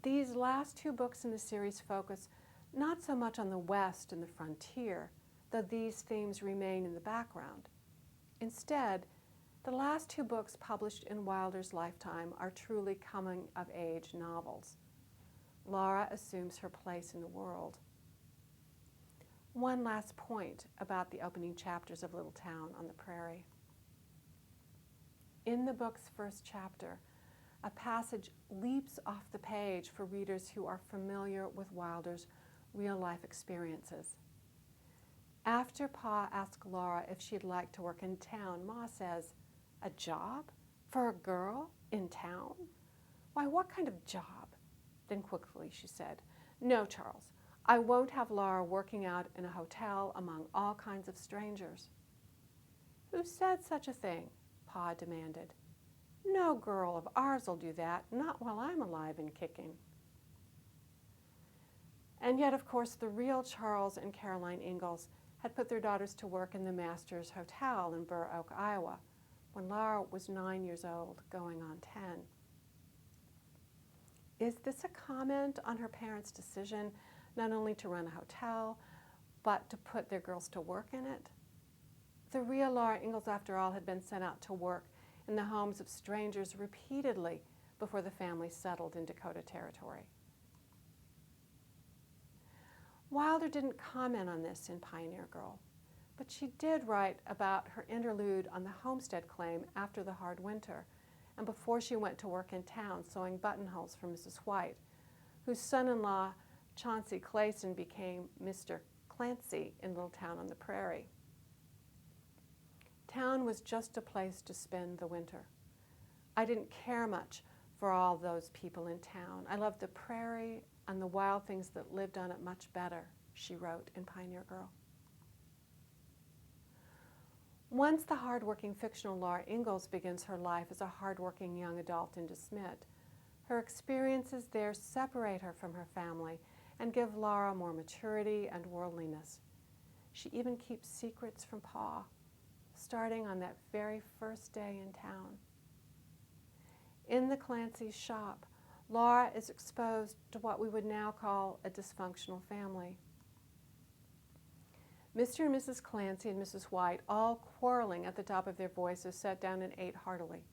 These last two books in the series focus not so much on the West and the frontier, though these themes remain in the background. Instead, the last two books published in Wilder's lifetime are truly coming-of-age novels. Laura assumes her place in the world. One last point about the opening chapters of Little Town on the Prairie. In the book's first chapter, a passage leaps off the page for readers who are familiar with Wilder's real-life experiences. After Pa asks Laura if she'd like to work in town, Ma says, "A job? For a girl? In town? Why, what kind of job?" Then quickly she said, "No, Charles, I won't have Laura working out in a hotel among all kinds of strangers." "Who said such a thing?" Pa demanded. "No girl of ours'll do that, not while I'm alive and kicking." And yet, of course, the real Charles and Caroline Ingalls had put their daughters to work in the Masters Hotel in Burr Oak, Iowa, when Laura was 9 years old, going on 10. Is this a comment on her parents' decision not only to run a hotel, but to put their girls to work in it? The real Laura Ingalls, after all, had been sent out to work in the homes of strangers repeatedly before the family settled in Dakota Territory. Wilder didn't comment on this in Pioneer Girl, but she did write about her interlude on the homestead claim after the hard winter and before she went to work in town sewing buttonholes for Mrs. White, whose son-in-law, Chauncey Clayson, became Mr. Clancy in Little Town on the Prairie. Town was just a place to spend the winter. I didn't care much for all those people in town. I loved the prairie and the wild things that lived on it much better, she wrote in Pioneer Girl. Once the hard-working fictional Laura Ingalls begins her life as a hard-working young adult in DeSmet, her experiences there separate her from her family and give Laura more maturity and worldliness. She even keeps secrets from Pa, starting on that very first day in town. In the Clancy's shop, Laura is exposed to what we would now call a dysfunctional family. Mr. and Mrs. Clancy and Mrs. White, all quarreling at the top of their voices, sat down and ate heartily.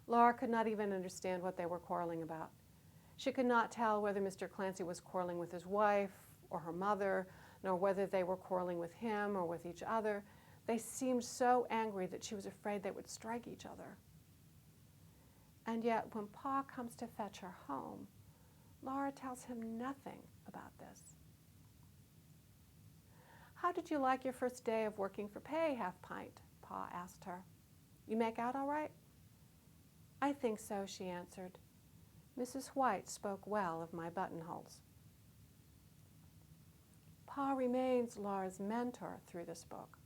Laura could not even understand what they were quarreling about. She could not tell whether Mr. Clancy was quarreling with his wife or her mother, nor whether they were quarreling with him or with each other. They seemed so angry that she was afraid they would strike each other. And yet, when Pa comes to fetch her home, Laura tells him nothing about this. "How did you like your first day of working for pay, Half Pint?" Pa asked her. "You make out all right?" "I think so," she answered. "Mrs. White spoke well of my buttonholes." Pa remains Laura's mentor through this book,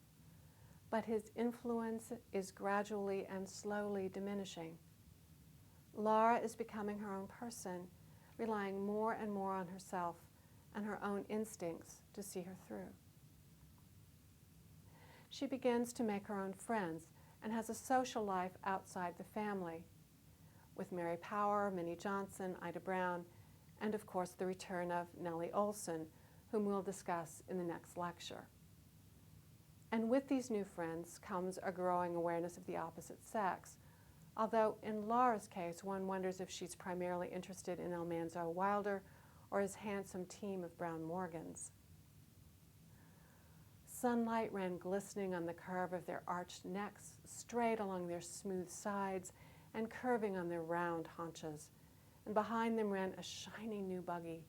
but his influence is gradually and slowly diminishing. Laura is becoming her own person, relying more and more on herself and her own instincts to see her through. She begins to make her own friends and has a social life outside the family, with Mary Power, Minnie Johnson, Ida Brown, and of course the return of Nellie Olson, whom we'll discuss in the next lecture. And with these new friends comes a growing awareness of the opposite sex, although in Laura's case one wonders if she's primarily interested in Almanzo Wilder or his handsome team of Brown Morgans. Sunlight ran glistening on the curve of their arched necks, straight along their smooth sides, and curving on their round haunches, and behind them ran a shiny new buggy.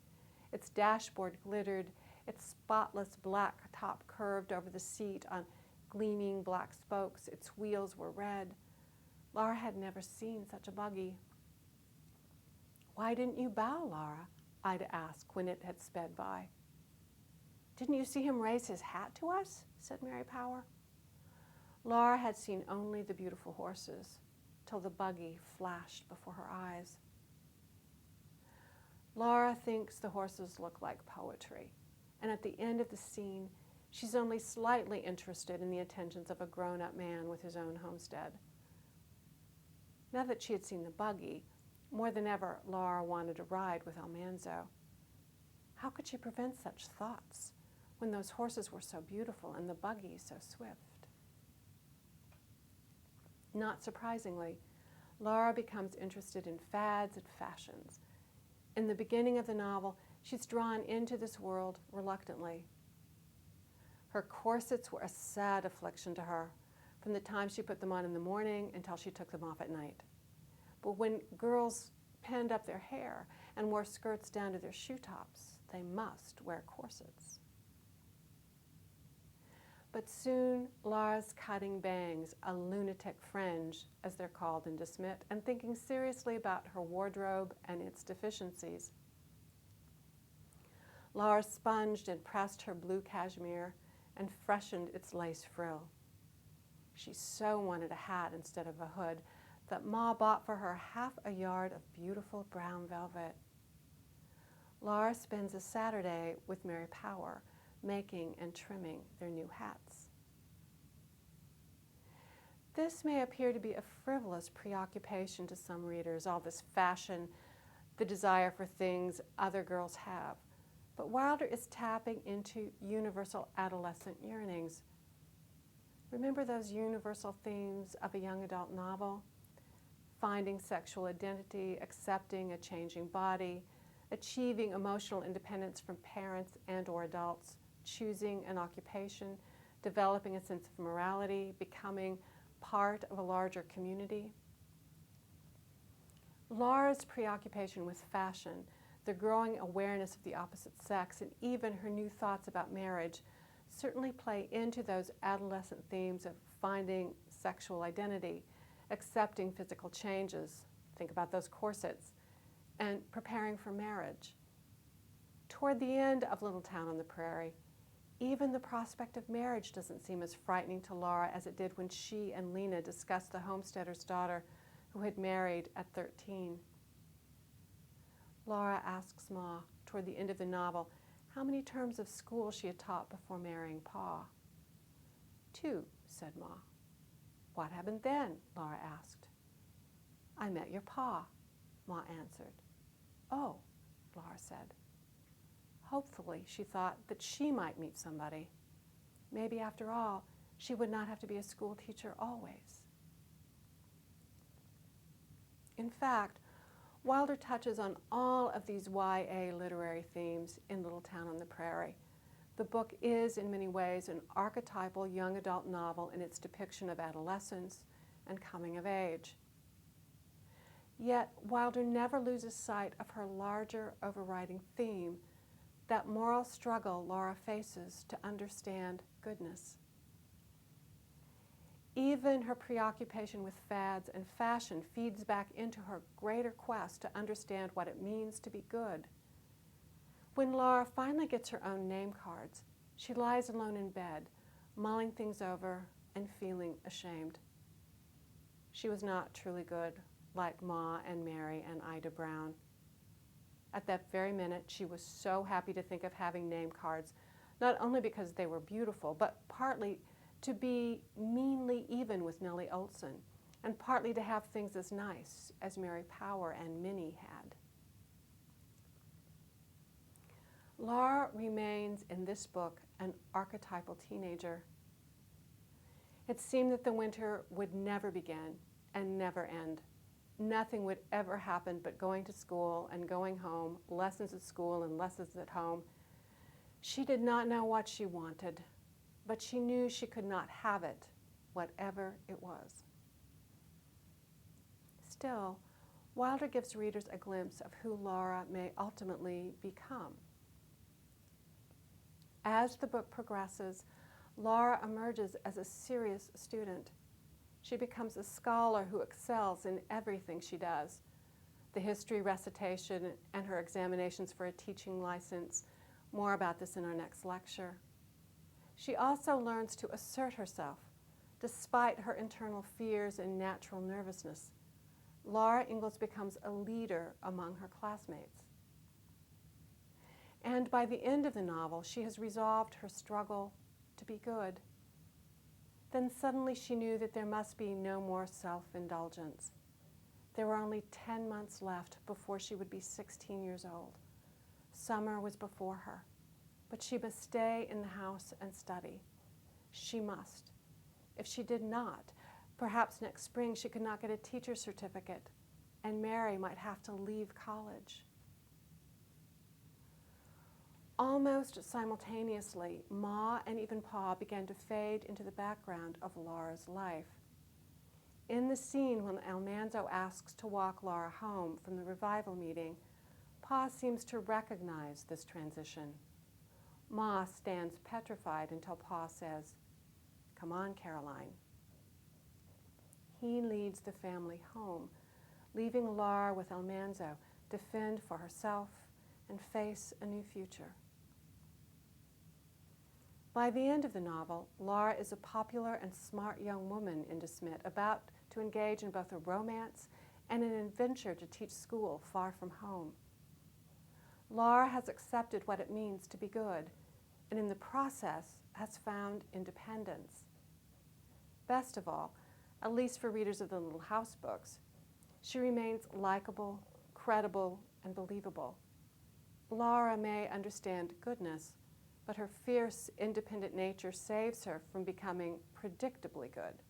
Its dashboard glittered, its spotless black top curved over the seat on gleaming black spokes. Its wheels were red. Laura had never seen such a buggy. "Why didn't you bow, Laura?" Ida asked when it had sped by. "Didn't you see him raise his hat to us?" said Mary Power. Laura had seen only the beautiful horses, till the buggy flashed before her eyes. Laura thinks the horses look like poetry, and at the end of the scene, she's only slightly interested in the attentions of a grown-up man with his own homestead. Now that she had seen the buggy, More than ever, Laura wanted a ride with Almanzo. How could she prevent such thoughts when those horses were so beautiful and the buggy so swift? Not surprisingly, Laura becomes interested in fads and fashions. In the beginning of the novel, she's drawn into this world reluctantly. Her corsets were a sad affliction to her, from the time she put them on in the morning until she took them off at night. But when girls pinned up their hair and wore skirts down to their shoe tops, they must wear corsets. But soon, Laura's cutting bangs, a lunatic fringe, as they're called in DeSmit, and thinking seriously about her wardrobe and its deficiencies. Laura sponged and pressed her blue cashmere and freshened its lace frill. She so wanted a hat instead of a hood that Ma bought for her half a yard of beautiful brown velvet. Laura spends a Saturday with Mary Power, making and trimming their new hats. This may appear to be a frivolous preoccupation to some readers, all this fashion, the desire for things other girls have. But Wilder is tapping into universal adolescent yearnings. Remember those universal themes of a young adult novel? Finding sexual identity, accepting a changing body, achieving emotional independence from parents and or adults, choosing an occupation, developing a sense of morality, becoming part of a larger community. Laura's preoccupation with fashion, the growing awareness of the opposite sex, and even her new thoughts about marriage certainly play into those adolescent themes of finding sexual identity, accepting physical changes, think about those corsets, and preparing for marriage. Toward the end of Little Town on the Prairie, even the prospect of marriage doesn't seem as frightening to Laura as it did when she and Lena discussed the homesteader's daughter who had married at 13. Laura asks Ma, toward the end of the novel, how many terms of school she had taught before marrying Pa. 2, said Ma. What happened then? Laura asked. I met your Pa, Ma answered. Oh, Laura said. Hopefully, she thought that she might meet somebody. Maybe, after all, she would not have to be a school teacher always. In fact, Wilder touches on all of these YA literary themes in Little Town on the Prairie. The book is, in many ways, an archetypal young adult novel in its depiction of adolescence and coming of age. Yet, Wilder never loses sight of her larger overriding theme, that moral struggle Laura faces to understand goodness. Even her preoccupation with fads and fashion feeds back into her greater quest to understand what it means to be good. When Laura finally gets her own name cards, she lies alone in bed, mulling things over and feeling ashamed. She was not truly good, like Ma and Mary and Ida Brown. At that very minute, she was so happy to think of having name cards, not only because they were beautiful, but partly to be meanly even with Nellie Olson, and partly to have things as nice as Mary Power and Minnie had. Laura remains in this book an archetypal teenager. It seemed that the winter would never begin and never end. Nothing would ever happen but going to school and going home, lessons at school and lessons at home. She did not know what she wanted, but she knew she could not have it, whatever it was. Still, Wilder gives readers a glimpse of who Laura may ultimately become. As the book progresses, Laura emerges as a serious student. She becomes a scholar who excels in everything she does. The history recitation and her examinations for a teaching license. More about this in our next lecture. She also learns to assert herself, despite her internal fears and natural nervousness. Laura Ingalls becomes a leader among her classmates. And by the end of the novel, she has resolved her struggle to be good. Then suddenly she knew that there must be no more self-indulgence. There were only 10 months left before she would be 16 years old. Summer was before her, but she must stay in the house and study. She must. If she did not, perhaps next spring she could not get a teacher's certificate, and Mary might have to leave college. Almost simultaneously, Ma and even Pa began to fade into the background of Laura's life. In the scene when Almanzo asks to walk Laura home from the revival meeting, Pa seems to recognize this transition. Ma stands petrified until Pa says, "Come on, Caroline." He leads the family home, leaving Laura with Almanzo to fend for herself and face a new future. By the end of the novel, Laura is a popular and smart young woman in De Smet, about to engage in both a romance and an adventure to teach school far from home. Laura has accepted what it means to be good, and in the process has found independence. Best of all, at least for readers of the Little House books, she remains likable, credible, and believable. Laura may understand goodness, but her fierce, independent nature saves her from becoming predictably good.